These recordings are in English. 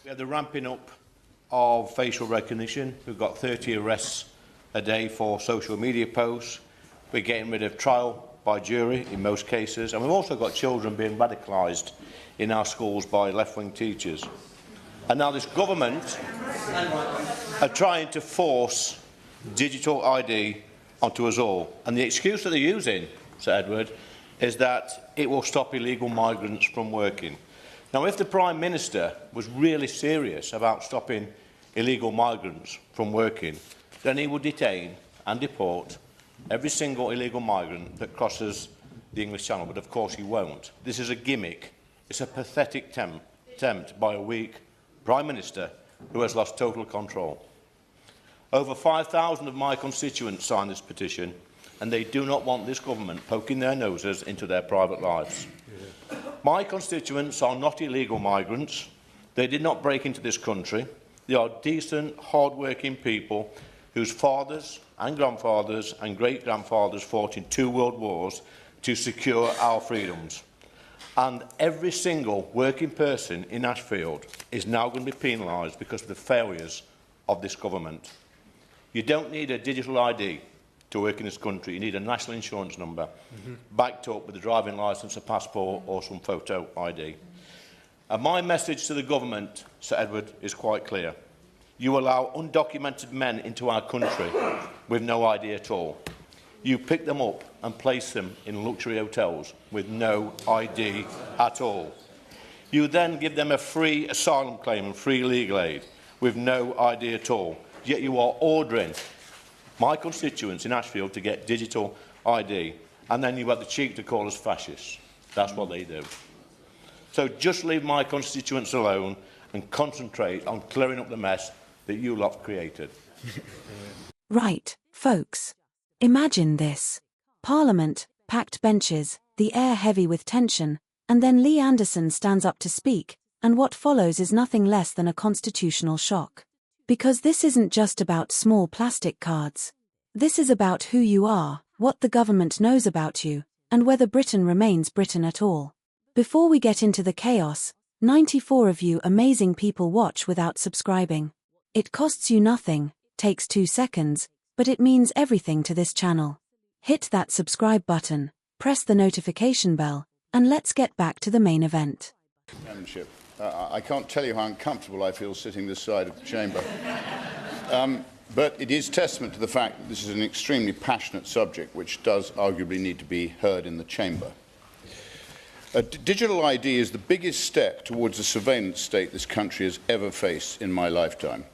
We have the ramping up of facial recognition. We've got 30 arrests a day for social media posts. We're getting rid of trial by jury in most cases. And we've also got children being radicalised in our schools by left-wing teachers. And now this government are trying to force digital ID onto us all. And the excuse that they're using, Sir Edward, is that it will stop illegal migrants from working. Now, if the Prime Minister was really serious about stopping illegal migrants from working, then he would detain and deport every single illegal migrant that crosses the English Channel. But of course he won't. This is a gimmick. It's a pathetic attempt by a weak Prime Minister who has lost total control. Over 5,000 of my constituents signed this petition, and they do not want this government poking their noses into their private lives. My constituents are not illegal migrants. They did not break into this country. They are decent, hard-working people whose fathers and grandfathers and great-grandfathers fought in 2 world wars to secure our freedoms. And every single working person in Ashfield is now going to be penalised because of the failures of this government. You don't need a digital ID to work in this country. You need a national insurance number backed up with a driving licence, a passport or some photo ID. And my message to the government, Sir Edward, is quite clear. You allow undocumented men into our country with no ID at all. You pick them up and place them in luxury hotels with no ID at all. You then give them a free asylum claim and free legal aid with no ID at all. Yet you are ordering my constituents in Ashfield to get digital ID, and then you have the cheek to call us fascists. That's what they do. So just leave my constituents alone and concentrate on clearing up the mess that you lot created. Right, folks. Imagine this. Parliament, packed benches, the air heavy with tension, and then Lee Anderson stands up to speak, and what follows is nothing less than a constitutional shock. Because this isn't just about small plastic cards. This is about who you are, what the government knows about you, and whether Britain remains Britain at all. Before we get into the chaos, 94 of you amazing people watch without subscribing. It costs you nothing, takes 2 seconds, but it means everything to this channel. Hit that subscribe button, press the notification bell, and let's get back to the main event. Chairmanship. I can't tell you how uncomfortable I feel sitting this side of the chamber. But it is testament to the fact that this is an extremely passionate subject which does arguably need to be heard in the chamber. Digital ID is the biggest step towards the surveillance state this country has ever faced in my lifetime.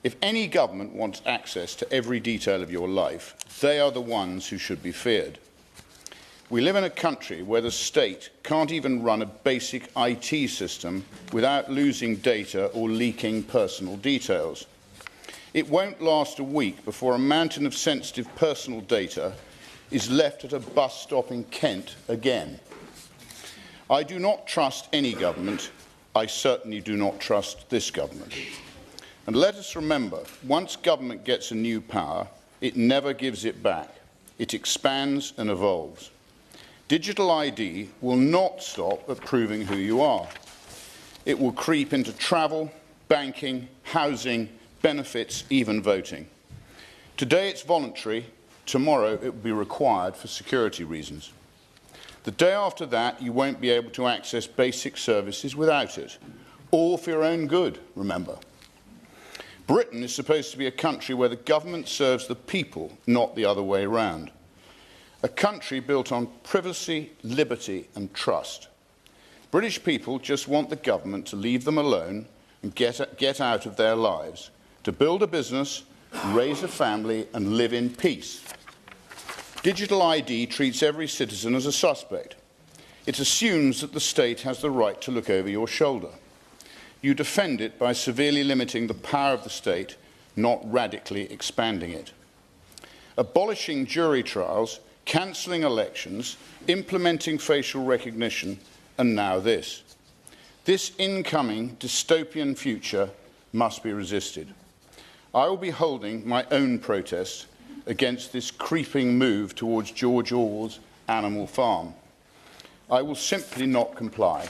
If any government wants access to every detail of your life, they are the ones who should be feared. We live in a country where the state can't even run a basic IT system without losing data or leaking personal details. It won't last a week before a mountain of sensitive personal data is left at a bus stop in Kent again. I do not trust any government. I certainly do not trust this government. And let us remember, once government gets a new power, it never gives it back. It expands and evolves. Digital ID will not stop at proving who you are. It will creep into travel, banking, housing, benefits, even voting. Today it's voluntary, tomorrow it will be required for security reasons. The day after that, you won't be able to access basic services without it, all for your own good, remember. Britain is supposed to be a country where the government serves the people, not the other way around. A country built on privacy, liberty and trust. British people just want the government to leave them alone and get out of their lives, to build a business, raise a family and live in peace. Digital ID treats every citizen as a suspect. It assumes that the state has the right to look over your shoulder. You defend it by severely limiting the power of the state, not radically expanding it. Abolishing jury trials, cancelling elections, implementing facial recognition, and now this. This incoming dystopian future must be resisted. I will be holding my own protest against this creeping move towards George Orwell's Animal Farm. I will simply not comply.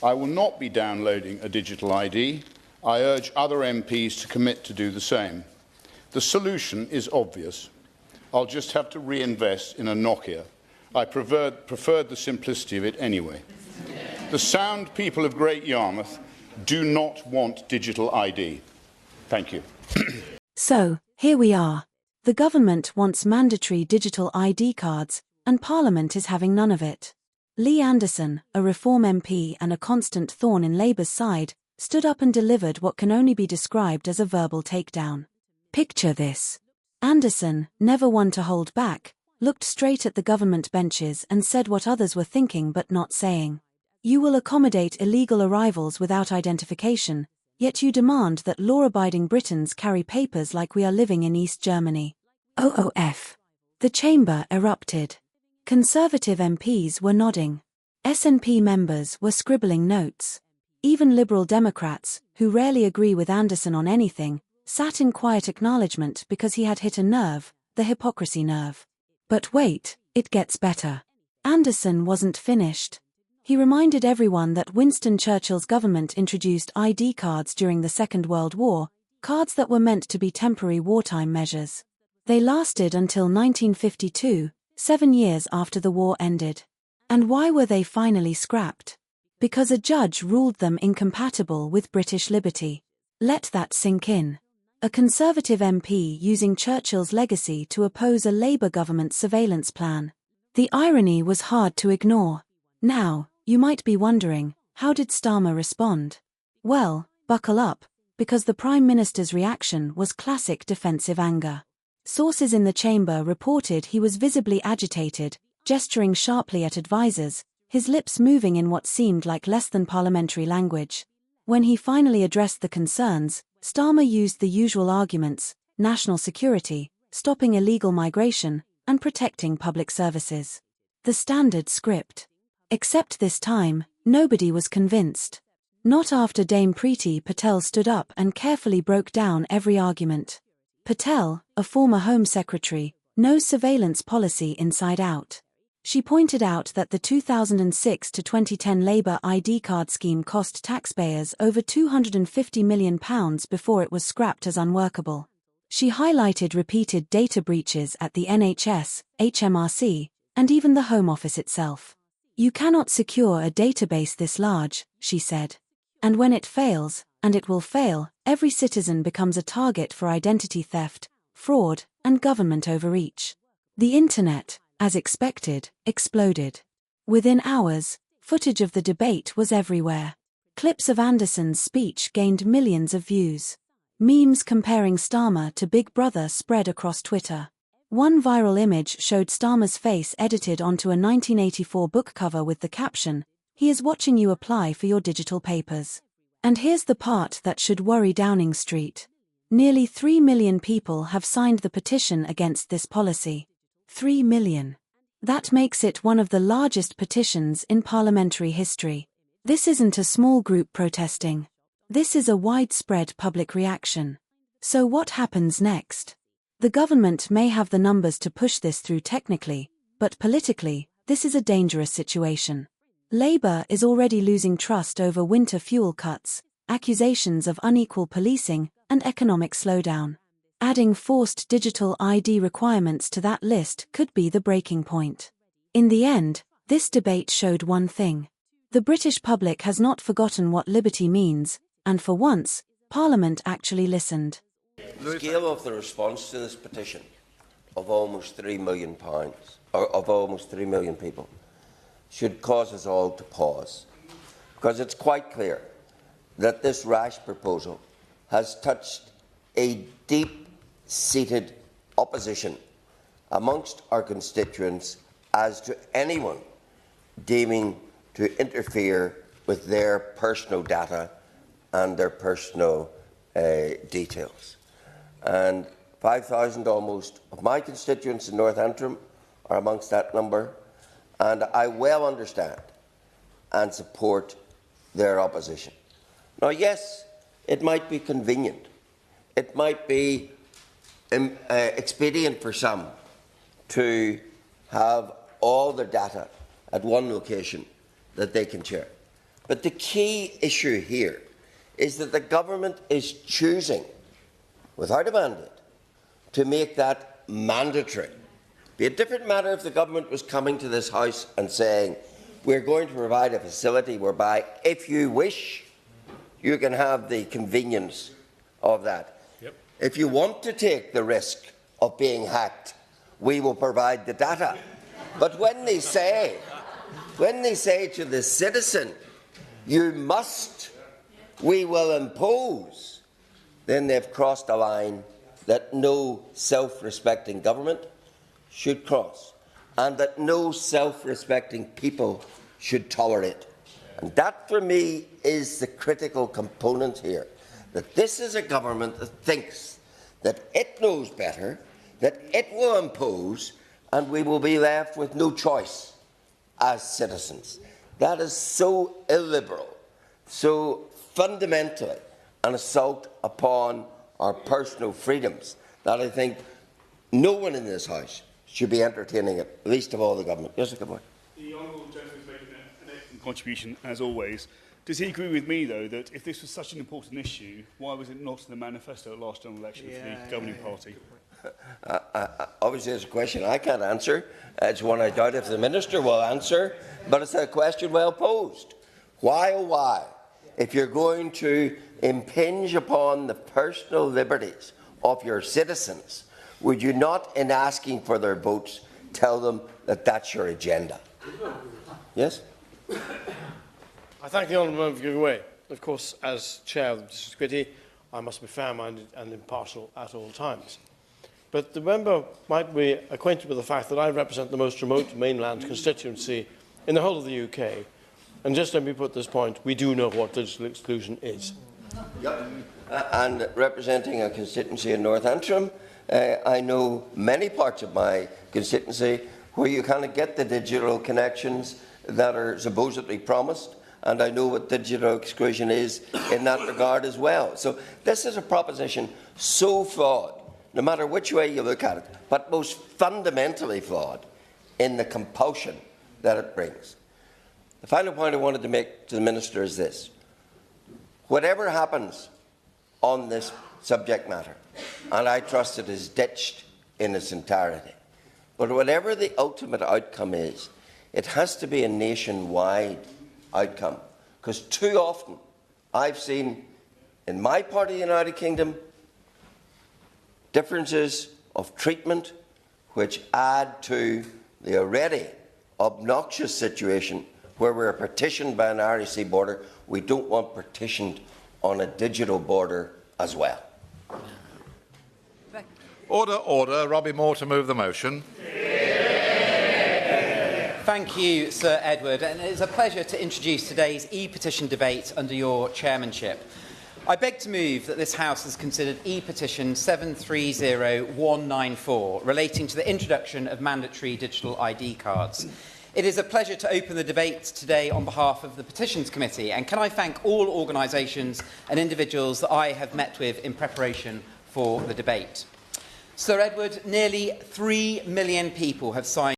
I will not be downloading a digital ID. I urge other MPs to commit to do the same. The solution is obvious. I'll just have to reinvest in a Nokia. I preferred the simplicity of it anyway. The sound people of Great Yarmouth do not want digital ID. Thank you. So, here we are. The government wants mandatory digital ID cards, and Parliament is having none of it. Lee Anderson, a Reform MP and a constant thorn in Labour's side, stood up and delivered what can only be described as a verbal takedown. Picture this. Anderson, never one to hold back, looked straight at the government benches and said what others were thinking but not saying. You will accommodate illegal arrivals without identification, yet you demand that law-abiding Britons carry papers like we are living in East Germany. OOF. The chamber erupted. Conservative MPs were nodding. SNP members were scribbling notes. Even Liberal Democrats, who rarely agree with Anderson on anything, sat in quiet acknowledgement because he had hit a nerve, the hypocrisy nerve. But wait, it gets better. Anderson wasn't finished. He reminded everyone that Winston Churchill's government introduced ID cards during the Second World War, cards that were meant to be temporary wartime measures. They lasted until 1952, 7 years after the war ended. And why were they finally scrapped? Because a judge ruled them incompatible with British liberty. Let that sink in. A Conservative MP using Churchill's legacy to oppose a Labour government surveillance plan. The irony was hard to ignore. Now, you might be wondering, how did Starmer respond? Well, buckle up, because the Prime Minister's reaction was classic defensive anger. Sources in the chamber reported he was visibly agitated, gesturing sharply at advisers, his lips moving in what seemed like less than parliamentary language. When he finally addressed the concerns, Starmer used the usual arguments: national security, stopping illegal migration, and protecting public services. The standard script. Except this time, nobody was convinced. Not after Dame Priti Patel stood up and carefully broke down every argument. Patel, a former Home Secretary, knows surveillance policy inside out. She pointed out that the 2006 to 2010 Labour ID card scheme cost taxpayers over £250 million before it was scrapped as unworkable. She highlighted repeated data breaches at the NHS, HMRC, and even the Home Office itself. You cannot secure a database this large, she said. And when it fails, and it will fail, every citizen becomes a target for identity theft, fraud, and government overreach. The internet, as expected, exploded. Within hours, footage of the debate was everywhere. Clips of Anderson's speech gained millions of views. Memes comparing Starmer to Big Brother spread across Twitter. One viral image showed Starmer's face edited onto a 1984 book cover with the caption, "He is watching you apply for your digital papers." And here's the part that should worry Downing Street. Nearly 3 million people have signed the petition against this policy. 3 million. That makes it one of the largest petitions in parliamentary history. This isn't a small group protesting. This is a widespread public reaction. So what happens next? The government may have the numbers to push this through technically, but politically, this is a dangerous situation. Labour is already losing trust over winter fuel cuts, accusations of unequal policing, and economic slowdown. Adding forced digital ID requirements to that list could be the breaking point. In the end, this debate showed one thing. The British public has not forgotten what liberty means, and for once, Parliament actually listened. The scale of the response to this petition of almost £3 million, or of almost 3 million people, should cause us all to pause, because it's quite clear that this rash proposal has touched a deep-seated opposition amongst our constituents as to anyone deeming to interfere with their personal data and their personal details. And 5,000 almost of my constituents in North Antrim are amongst that number, and I well understand and support their opposition. Now, yes, it might be convenient. It might be expedient for some to have all their data at one location that they can share. But the key issue here is that the government is choosing, without a mandate, to make that mandatory. It would be a different matter if the government was coming to this House and saying, we're going to provide a facility whereby, if you wish, you can have the convenience of that. Yep. If you want to take the risk of being hacked, we will provide the data. But when they say to the citizen, you must, we will impose, then they've crossed a line that no self-respecting government should cross, and that no self-respecting people should tolerate. And that, for me, is the critical component here, that this is a government that thinks that it knows better, that it will impose, and we will be left with no choice as citizens. That is so illiberal, so fundamentally an assault upon our personal freedoms, that I think no one in this House should be entertaining it, least of all the government. Yes, good morning. The honourable gentleman is making an excellent contribution, as always. Does he agree with me, though, that if this was such an important issue, why was it not in the manifesto at last general election for the governing party? Obviously, it's a question I can't answer. It's one I doubt if the Minister will answer, but it's a question well posed. Why, oh why, if you're going to impinge upon the personal liberties of your citizens, would you not, in asking for their votes, tell them that that's your agenda? Yes? I thank the honourable member for giving way. Of course, as Chair of the Justice Committee, I must be fair-minded and impartial at all times. But the member might be acquainted with the fact that I represent the most remote mainland constituency in the whole of the UK. And just let me put this point, we do know what digital exclusion is. Yep. And representing a constituency in North Antrim, I know many parts of my constituency where you can't get the digital connections that are supposedly promised, and I know what digital exclusion is in that regard as well. So this is a proposition so flawed, no matter which way you look at it, but most fundamentally flawed in the compulsion that it brings. The final point I wanted to make to the Minister is this. Whatever happens on this subject matter, and I trust it is ditched in its entirety, but whatever the ultimate outcome is, it has to be a nationwide outcome. Because too often I've seen in my part of the United Kingdom differences of treatment which add to the already obnoxious situation where we're partitioned by an Irish Sea border. We don't want partitioned on a digital border as well. Order, order. Robbie Moore to move the motion. Thank you, Sir Edward, and it is a pleasure to introduce today's e-petition debate under your chairmanship. I beg to move that this House has considered e-petition 730194 relating to the introduction of mandatory digital ID cards. It is a pleasure to open the debate today on behalf of the Petitions Committee, and can I thank all organisations and individuals that I have met with in preparation for the debate. Sir Edward, nearly 3 million people have signed